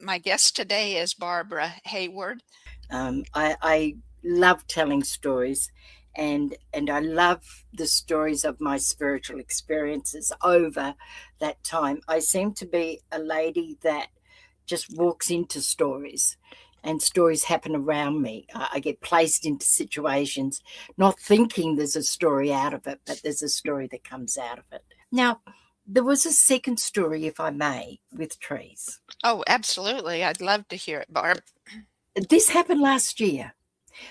My guest today is Barbara Hayward. I love telling stories, and I love the stories of my spiritual experiences over that time. I seem to be a lady that just walks into stories, and stories happen around me. I get placed into situations, not thinking there's a story out of it, but there's a story that comes out of it. Now, there was a second story, if I may, with trees. Oh, absolutely. I'd love to hear it, Barb. This happened last year.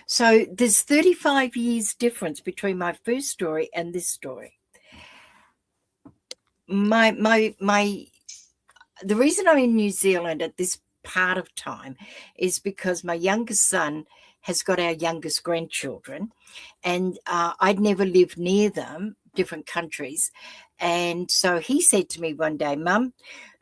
So there's 35 years difference between my first story and this story. My the reason I'm in New Zealand at this part of time is because my youngest son has got our youngest grandchildren, and I'd never lived near them, different countries. And so he said to me one day, Mum,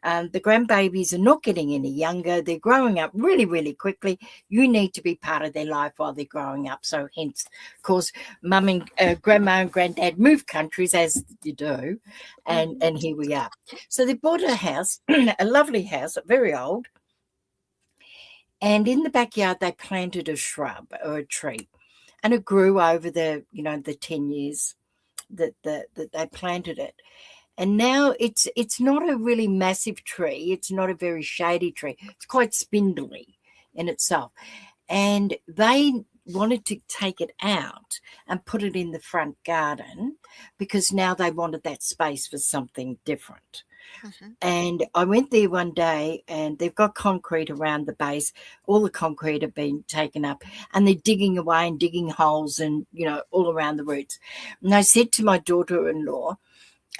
the grandbabies are not getting any younger. They're growing up really, really quickly. You need to be part of their life while they're growing up. So hence, of course, Mum and Grandma and Granddad moved countries, as you do, and here we are. So they bought a house, a lovely house, very old, and in the backyard they planted a shrub or a tree, and it grew over the 10 years that they planted it. And now it's not a really massive tree. It's not a very shady tree. It's quite spindly in itself. And they wanted to take it out and put it in the front garden because now they wanted that space for something different. And I went there one day, and they've got concrete around the base. All the concrete have been taken up, and they're digging away and digging holes and, all around the roots. And I said to my daughter-in-law,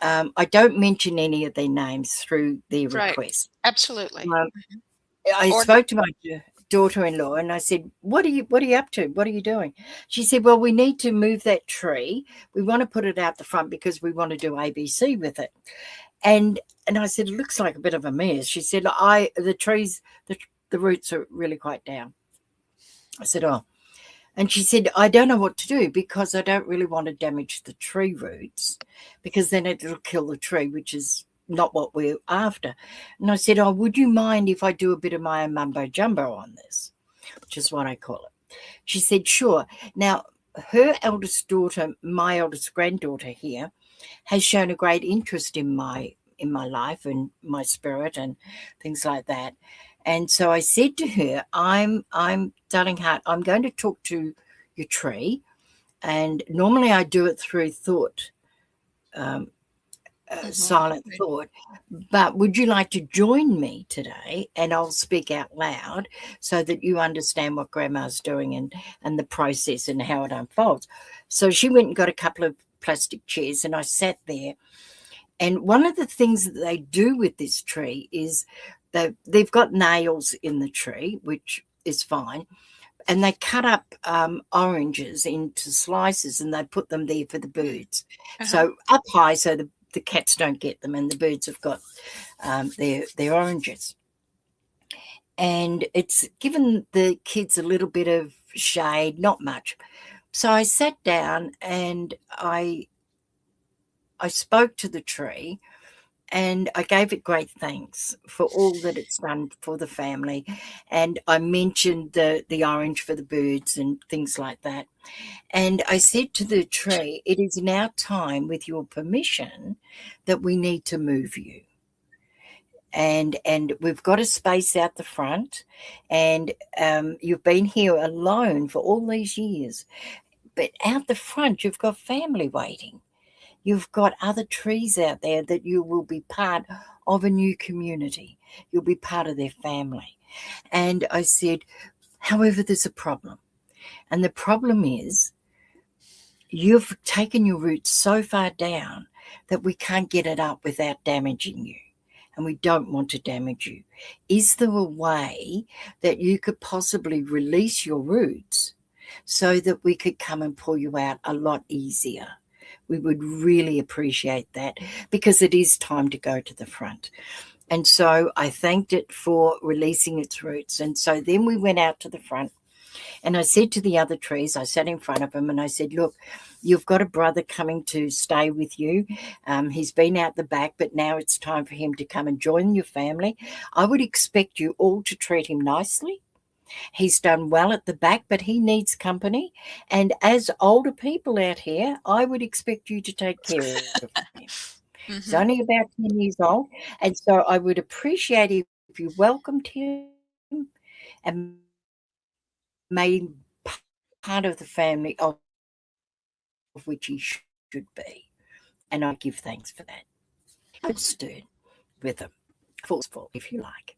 I don't mention any of their names through their Right. request. Absolutely. I spoke to my daughter-in-law and I said, what are you up to? What are you doing? She said, well, we need to move that tree. We want to put it out the front because we want to do ABC with it. And I said, it looks like a bit of a mess. She said, the trees, the roots are really quite down. I said, oh. And she said, I don't know what to do because I don't really want to damage the tree roots because then it'll kill the tree, which is not what we're after. And I said, oh, would you mind if I do a bit of my own mumbo jumbo on this, which is what I call it? She said, sure. Now, her eldest daughter, my eldest granddaughter here, has shown a great interest in my life and my spirit and things like that. And so I said to her, I'm darling heart, I'm going to talk to your tree. And normally I do it through thought, silent thought. But would you like to join me today? And I'll speak out loud so that you understand what Grandma's doing and the process and how it unfolds. So she went and got a couple of plastic chairs, and I sat there. And one of the things that they do with this tree is they've got nails in the tree, which is fine, and they cut up oranges into slices and they put them there for the birds. So up high so the cats don't get them and the birds have got their oranges. And it's given the kids a little bit of shade, not much. So I sat down and I spoke to the tree, and I gave it great thanks for all that it's done for the family. And I mentioned the orange for the birds and things like that. And I said to the tree, it is now time, with your permission, that we need to move you. And we've got a space out the front, and you've been here alone for all these years. But out the front, you've got family waiting. You've got other trees out there that you will be part of a new community. You'll be part of their family. And I said, however, there's a problem. And the problem is you've taken your roots so far down that we can't get it up without damaging you. And we don't want to damage you. Is there a way that you could possibly release your roots so that we could come and pull you out a lot easier? We would really appreciate that because it is time to go to the front. And so I thanked it for releasing its roots. And so then we went out to the front, And I said to the other trees, I sat in front of them and I said, look, you've got a brother coming to stay with you. He's been out the back, but now it's time for him to come and join your family. I would expect you all to treat him nicely. He's done well at the back, but he needs company. And as older people out here, I would expect you to take care of him. He's only about 10 years old. And so I would appreciate if you welcomed him and made him part of the family of which he should be. And I give thanks for that. I was stern with him, forceful, if you like.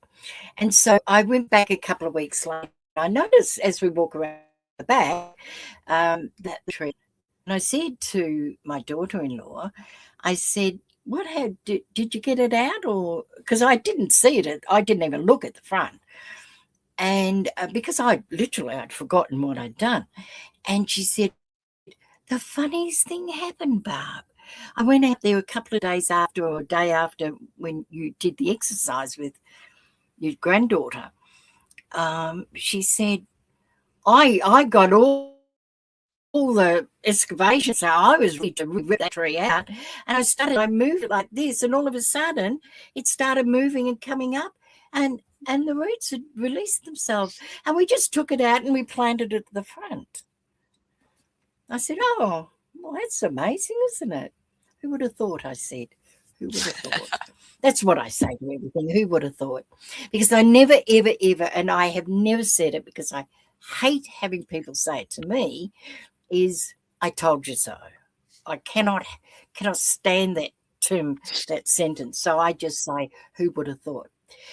And so I went back a couple of weeks later. I noticed as we walk around the back that the tree, and I said to my daughter-in-law, I said, did you get it out? Or because I didn't see it, I didn't even look at the front. And because I'd forgotten what I'd done. And she said, the funniest thing happened, Barb. I went out there a couple of days after or a day after when you did the exercise with your granddaughter. She said, I got all the excavations, so I was ready to rip that tree out. And I moved it like this, and all of a sudden it started moving and coming up, and the roots had released themselves. And we just took it out and we planted it at the front. I said, oh, well, that's amazing, isn't it? Who would have thought? I said, who would have thought? That's what I say to everything. Who would have thought? Because I never, ever, ever, and I have never said it because I hate having people say it to me, is I told you so. I cannot stand that term, that sentence. So I just say, who would have thought?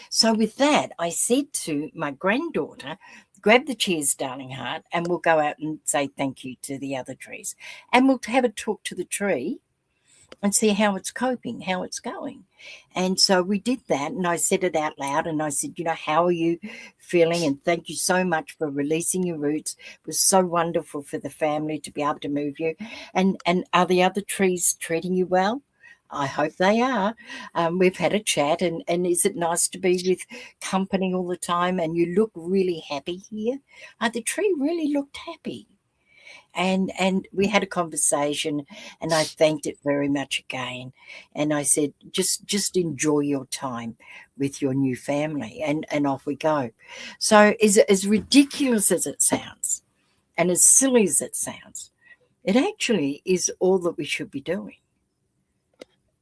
So with that, I said to my granddaughter, grab the chairs, darling heart, and we'll go out and say thank you to the other trees. And we'll have a talk to the tree and see how it's coping, how it's going. And so we did that, and I said it out loud, and I said, how are you feeling? And thank you so much for releasing your roots. It was so wonderful for the family to be able to move you. And are the other trees treating you well? I hope they are. We've had a chat, and is it nice to be with company all the time? And you look really happy here. The tree really looked happy. And we had a conversation, and I thanked it very much again. And I said, just enjoy your time with your new family, and off we go. So as ridiculous as it sounds, and as silly as it sounds, it actually is all that we should be doing.